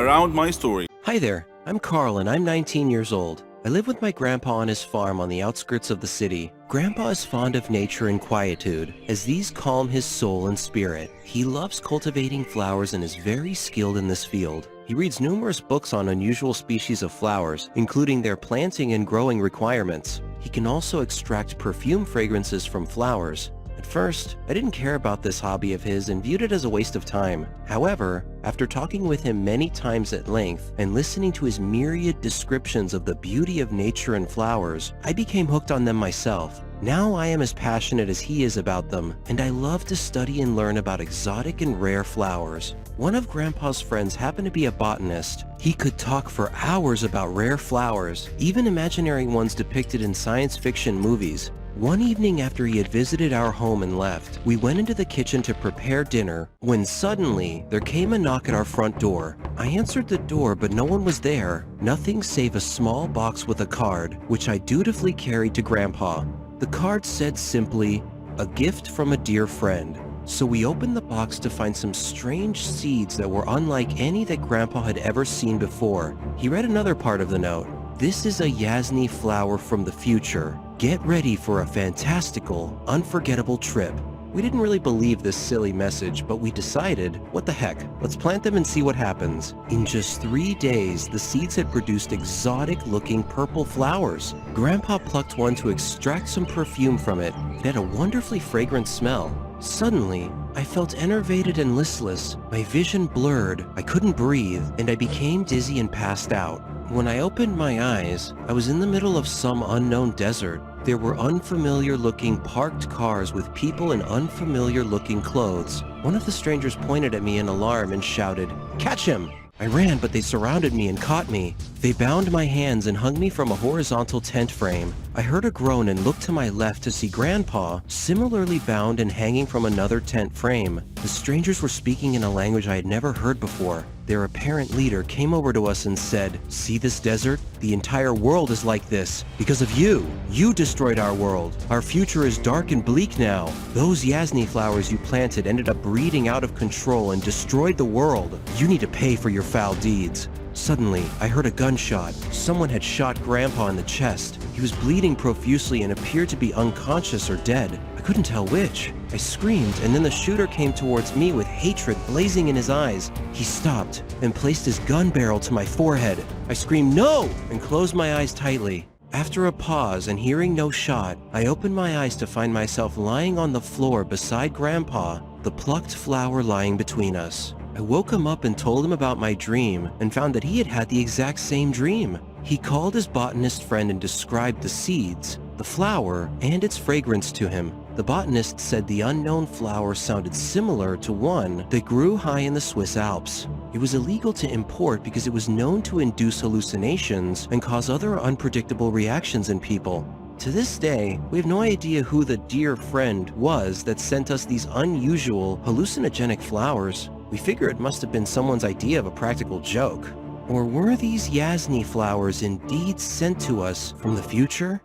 around my story. Hi there, I'm Carl and I'm 19 years old. I live with my grandpa on his farm on the outskirts of the city. Grandpa is fond of nature and quietude, as these calm his soul and spirit. He loves cultivating flowers and is very skilled in this field. He reads numerous books on unusual species of flowers, including their planting and growing requirements. He can also extract perfume fragrances from flowers. At first, I didn't care about this hobby of his and viewed it as a waste of time. However, after talking with him many times at length and listening to his myriad descriptions of the beauty of nature and flowers, I became hooked on them myself. Now I am as passionate as he is about them, and I love to study and learn about exotic and rare flowers. One of Grandpa's friends happened to be a botanist. He could talk for hours about rare flowers, even imaginary ones depicted in science fiction movies. One evening after he had visited our home and left, we went into the kitchen to prepare dinner when suddenly there came a knock at our front door. I answered the door, but no one was there. Nothing save a small box with a card, which I dutifully carried to Grandpa. The card said simply, "A gift from a dear friend." So we opened the box to find some strange seeds that were unlike any that Grandpa had ever seen before. He read another part of the note. "This is a yasni flower from the future. Get ready for a fantastical, unforgettable trip." We didn't really believe this silly message, but we decided, what the heck, let's plant them and see what happens. In just 3 days, the seeds had produced exotic-looking purple flowers. Grandpa plucked one to extract some perfume from it. It had a wonderfully fragrant smell. Suddenly, I felt enervated and listless. My vision blurred, I couldn't breathe, and I became dizzy and passed out. When I opened my eyes, I was in the middle of some unknown desert. There were unfamiliar-looking parked cars with people in unfamiliar-looking clothes. One of the strangers pointed at me in alarm and shouted, "Catch him!" I ran, but they surrounded me and caught me. They bound my hands and hung me from a horizontal tent frame. I heard a groan and looked to my left to see Grandpa, similarly bound and hanging from another tent frame. The strangers were speaking in a language I had never heard before. Their apparent leader came over to us and said, "See this desert? The entire world is like this. Because of you. You destroyed our world. Our future is dark and bleak now. Those yasni flowers you planted ended up breeding out of control and destroyed the world. You need to pay for your foul deeds." Suddenly, I heard a gunshot. Someone had shot Grandpa in the chest. He was bleeding profusely and appeared to be unconscious or dead. I couldn't tell which. I screamed, and then the shooter came towards me with hatred blazing in his eyes. He stopped and placed his gun barrel to my forehead. I screamed, "No!" and closed my eyes tightly. After a pause and hearing no shot, I opened my eyes to find myself lying on the floor beside Grandpa, the plucked flower lying between us. I woke him up and told him about my dream and found that he had had the exact same dream. He called his botanist friend and described the seeds, the flower, and its fragrance to him. The botanist said the unknown flower sounded similar to one that grew high in the Swiss Alps. It was illegal to import because it was known to induce hallucinations and cause other unpredictable reactions in people. To this day, we have no idea who the dear friend was that sent us these unusual, hallucinogenic flowers. We figure it must have been someone's idea of a practical joke. Or were these yasni flowers indeed sent to us from the future?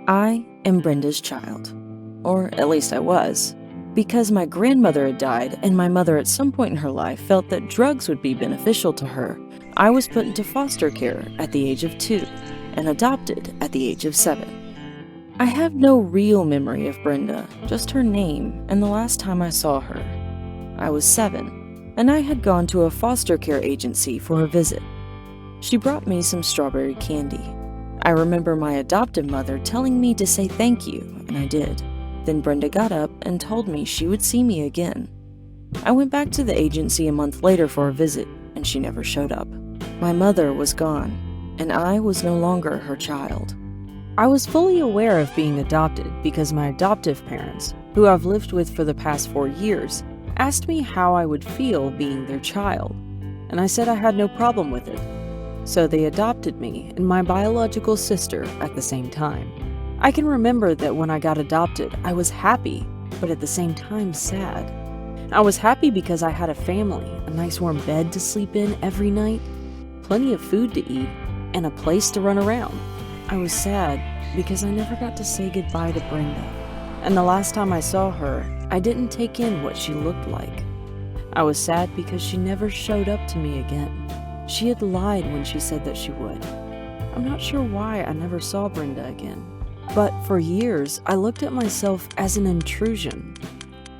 I am Brenda's child. Or at least I was. Because my grandmother had died and my mother at some point in her life felt that drugs would be beneficial to her, I was put into foster care at the age of 2 and adopted at the age of 7. I have no real memory of Brenda, just her name and the last time I saw her. I was 7, and I had gone to a foster care agency for a visit. She brought me some strawberry candy. I remember my adoptive mother telling me to say thank you, and I did. Then Brenda got up and told me she would see me again. I went back to the agency a month later for a visit, and she never showed up. My mother was gone, and I was no longer her child. I was fully aware of being adopted because my adoptive parents, who I've lived with for the past 4 years, asked me how I would feel being their child, and I said I had no problem with it. So they adopted me and my biological sister at the same time. I can remember that when I got adopted, I was happy, but at the same time sad. I was happy because I had a family, a nice warm bed to sleep in every night, plenty of food to eat, and a place to run around. I was sad because I never got to say goodbye to Brenda, and the last time I saw her, I didn't take in what she looked like. I was sad because she never showed up to me again. She had lied when she said that she would. I'm not sure why I never saw Brenda again. But for years, I looked at myself as an intrusion.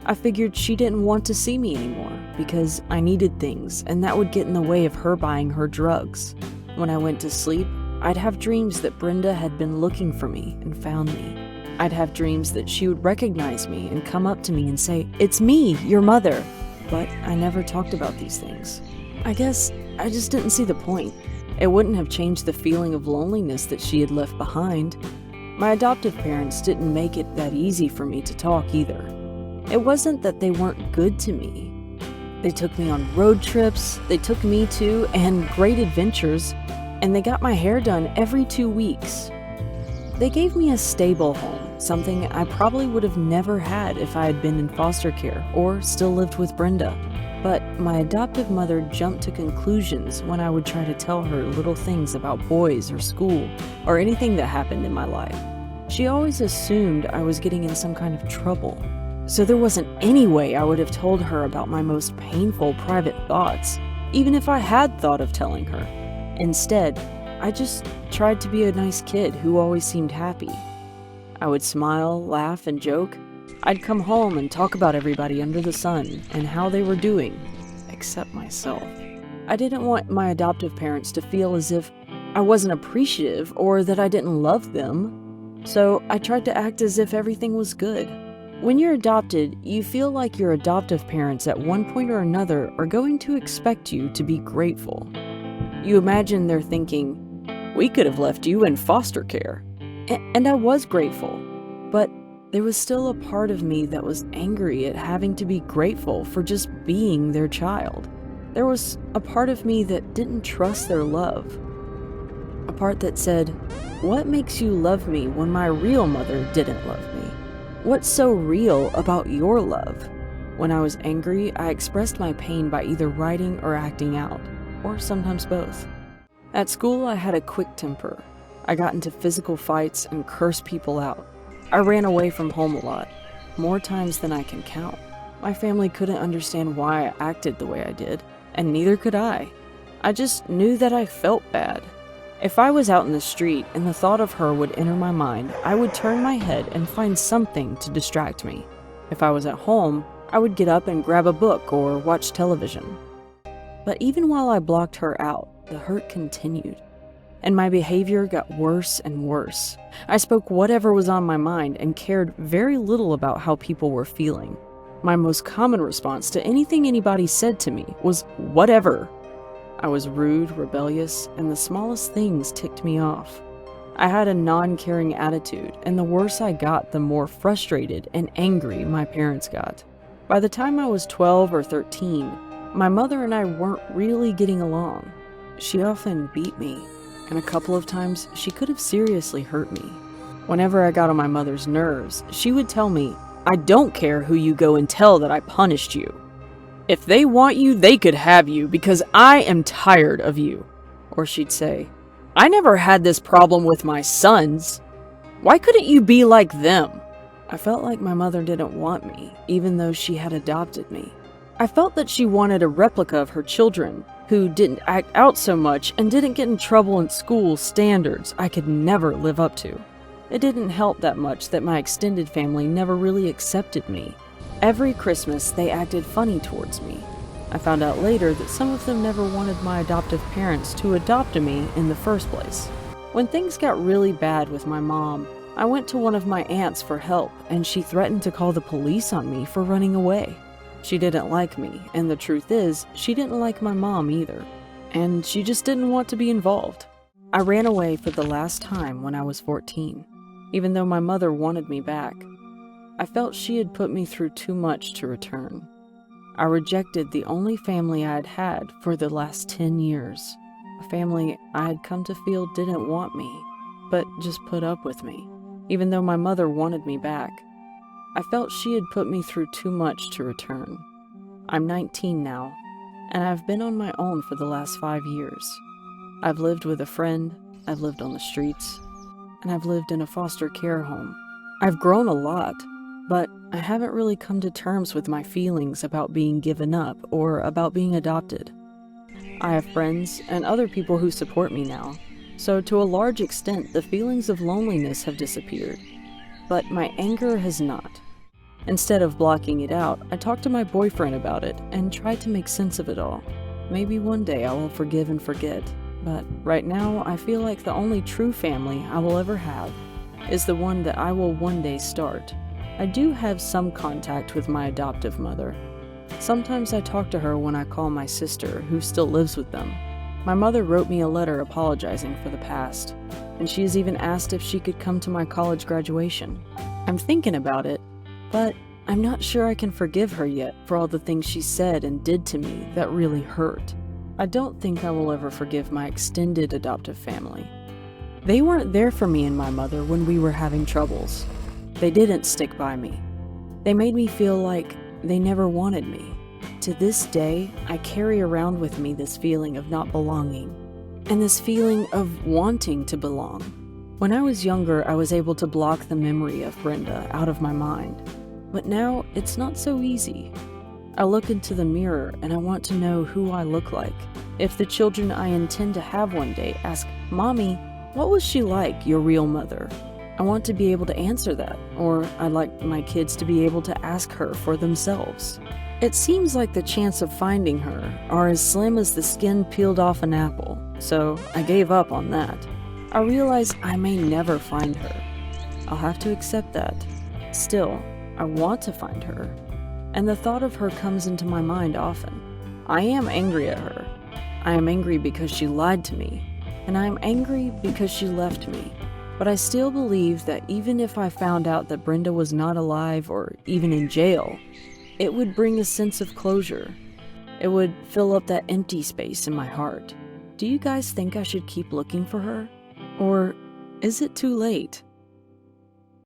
I figured she didn't want to see me anymore because I needed things and that would get in the way of her buying her drugs. When I went to sleep, I'd have dreams that Brenda had been looking for me and found me. I'd have dreams that she would recognize me and come up to me and say, "It's me, your mother." But I never talked about these things. I guess I just didn't see the point. It wouldn't have changed the feeling of loneliness that she had left behind. My adoptive parents didn't make it that easy for me to talk either. It wasn't that they weren't good to me. They took me on road trips, they took me to, and great adventures, and they got my hair done every 2 weeks. They gave me a stable home, something I probably would have never had if I had been in foster care or still lived with Brenda. But my adoptive mother jumped to conclusions when I would try to tell her little things about boys or school or anything that happened in my life. She always assumed I was getting in some kind of trouble. So there wasn't any way I would have told her about my most painful private thoughts, even if I had thought of telling her. Instead, I just tried to be a nice kid who always seemed happy. I would smile, laugh, and joke. I'd come home and talk about everybody under the sun and how they were doing, except myself. I didn't want my adoptive parents to feel as if I wasn't appreciative or that I didn't love them, so I tried to act as if everything was good. When you're adopted, you feel like your adoptive parents at one point or another are going to expect you to be grateful. You imagine they're thinking, "We could have left you in foster care." And I was grateful, but there was still a part of me that was angry at having to be grateful for just being their child. There was a part of me that didn't trust their love. A part that said, "What makes you love me when my real mother didn't love me? What's so real about your love?" When I was angry, I expressed my pain by either writing or acting out, or sometimes both. At school, I had a quick temper. I got into physical fights and cursed people out. I ran away from home a lot, more times than I can count. My family couldn't understand why I acted the way I did, and neither could I. I just knew that I felt bad. If I was out in the street and the thought of her would enter my mind, I would turn my head and find something to distract me. If I was at home, I would get up and grab a book or watch television. But even while I blocked her out, the hurt continued, and my behavior got worse and worse. I spoke whatever was on my mind and cared very little about how people were feeling. My most common response to anything anybody said to me was whatever. I was rude, rebellious, and the smallest things ticked me off. I had a non-caring attitude, and the worse I got, the more frustrated and angry my parents got. By the time I was 12 or 13, my mother and I weren't really getting along. She often beat me, and a couple of times she could have seriously hurt me. Whenever I got on my mother's nerves, she would tell me, "I don't care who you go and tell that I punished you. If they want you, they could have you because I am tired of you." Or she'd say, "I never had this problem with my sons. Why couldn't you be like them?" I felt like my mother didn't want me, even though she had adopted me. I felt that she wanted a replica of her children, who didn't act out so much and didn't get in trouble in school standards I could never live up to. It didn't help that much that my extended family never really accepted me. Every Christmas, they acted funny towards me. I found out later that some of them never wanted my adoptive parents to adopt me in the first place. When things got really bad with my mom, I went to one of my aunts for help, and she threatened to call the police on me for running away. She didn't like me, and the truth is, she didn't like my mom either, and she just didn't want to be involved. I ran away for the last time when I was 14, even though my mother wanted me back. I felt she had put me through too much to return. I rejected the only family I had had for the last 10 years, a family I had come to feel didn't want me, but just put up with me, even though my mother wanted me back. I felt she had put me through too much to return. I'm 19 now, and I've been on my own for the last 5 years. I've lived with a friend, I've lived on the streets, and I've lived in a foster care home. I've grown a lot, but I haven't really come to terms with my feelings about being given up or about being adopted. I have friends and other people who support me now, so to a large extent the feelings of loneliness have disappeared, but my anger has not. Instead of blocking it out, I talked to my boyfriend about it and tried to make sense of it all. Maybe one day I will forgive and forget, but right now I feel like the only true family I will ever have is the one that I will one day start. I do have some contact with my adoptive mother. Sometimes I talk to her when I call my sister, who still lives with them. My mother wrote me a letter apologizing for the past, and she has even asked if she could come to my college graduation. I'm thinking about it, but I'm not sure I can forgive her yet for all the things she said and did to me that really hurt. I don't think I will ever forgive my extended adoptive family. They weren't there for me and my mother when we were having troubles. They didn't stick by me. They made me feel like they never wanted me. To this day, I carry around with me this feeling of not belonging, and this feeling of wanting to belong. When I was younger, I was able to block the memory of Brenda out of my mind, but now it's not so easy. I look into the mirror and I want to know who I look like. If the children I intend to have one day ask, "Mommy, what was she like, your real mother?" I want to be able to answer that, or I'd like my kids to be able to ask her for themselves. It seems like the chance of finding her are as slim as the skin peeled off an apple, so I gave up on that. I realize I may never find her. I'll have to accept that. Still, I want to find her, and the thought of her comes into my mind often. I am angry at her. I am angry because she lied to me, and I am angry because she left me. But I still believe that even if I found out that Brenda was not alive or even in jail, it would bring a sense of closure. It would fill up that empty space in my heart. Do you guys think I should keep looking for her? Or is it too late?